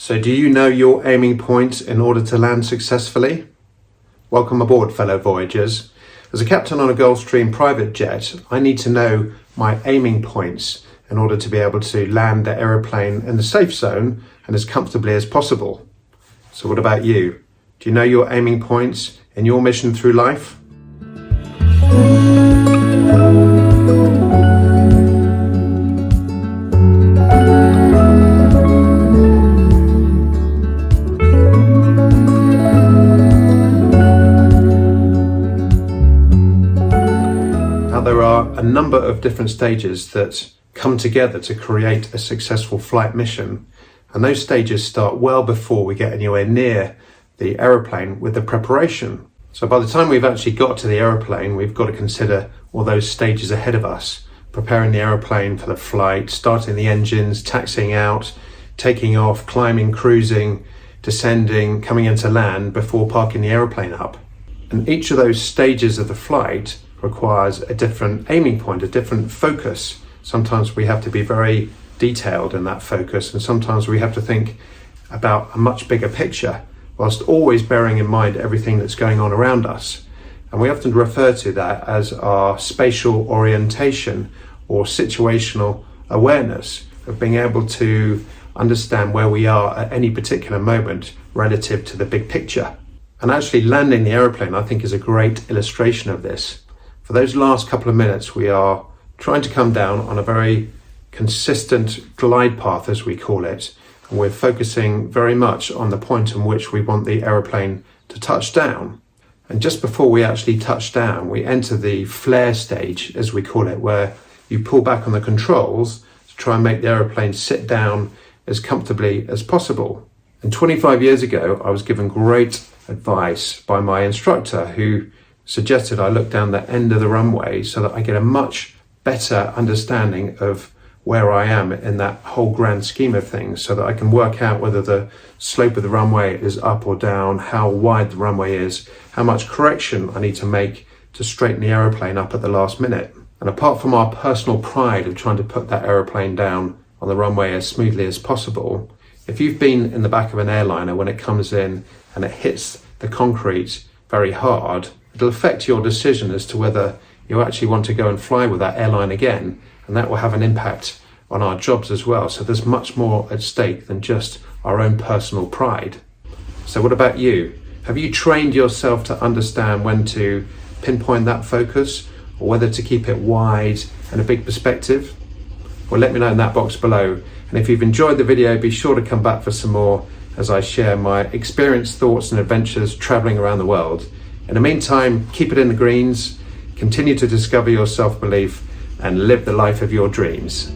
So do you know your aiming point in order to land successfully? Welcome aboard, fellow voyagers. As a captain on a Gulfstream private jet, I need to know my aiming points in order to be able to land the aeroplane in the safe zone and as comfortably as possible. So what about you? Do you know your aiming points in your mission through life? There are a number of different stages that come together to create a successful flight mission, and those stages start well before we get anywhere near the aeroplane with the preparation. So by the time we've actually got to the aeroplane, we've got to consider all those stages ahead of us, preparing the aeroplane for the flight, starting the engines, taxiing out, taking off, climbing, cruising, descending, coming into land before parking the aeroplane up. And each of those stages of the flight requires a different aiming point, a different focus. Sometimes we have to be very detailed in that focus, and sometimes we have to think about a much bigger picture, whilst always bearing in mind everything that's going on around us. And we often refer to that as our spatial orientation or situational awareness, of being able to understand where we are at any particular moment relative to the big picture. And actually landing the aeroplane, I think, is a great illustration of this. For those last couple of minutes, we are trying to come down on a very consistent glide path, as we call it, and we're focusing very much on the point in which we want the aeroplane to touch down. And just before we actually touch down, we enter the flare stage, as we call it, where you pull back on the controls to try and make the aeroplane sit down as comfortably as possible. And 25 years ago, I was given great advice by my instructor, who suggested I look down the end of the runway so that I get a much better understanding of where I am in that whole grand scheme of things, so that I can work out whether the slope of the runway is up or down, how wide the runway is, how much correction I need to make to straighten the aeroplane up at the last minute. And apart from our personal pride of trying to put that aeroplane down on the runway as smoothly as possible, if you've been in the back of an airliner when it comes in and it hits the concrete very hard, it'll affect your decision as to whether you actually want to go and fly with that airline again, and that will have an impact on our jobs as well. So there's much more at stake than just our own personal pride. So what about you? Have you trained yourself to understand when to pinpoint that focus, or whether to keep it wide and a big perspective? Well, let me know in that box below. And if you've enjoyed the video, be sure to come back for some more as I share my experience, thoughts and adventures traveling around the world. In the meantime, keep it in the greens, continue to discover your self-belief and live the life of your dreams.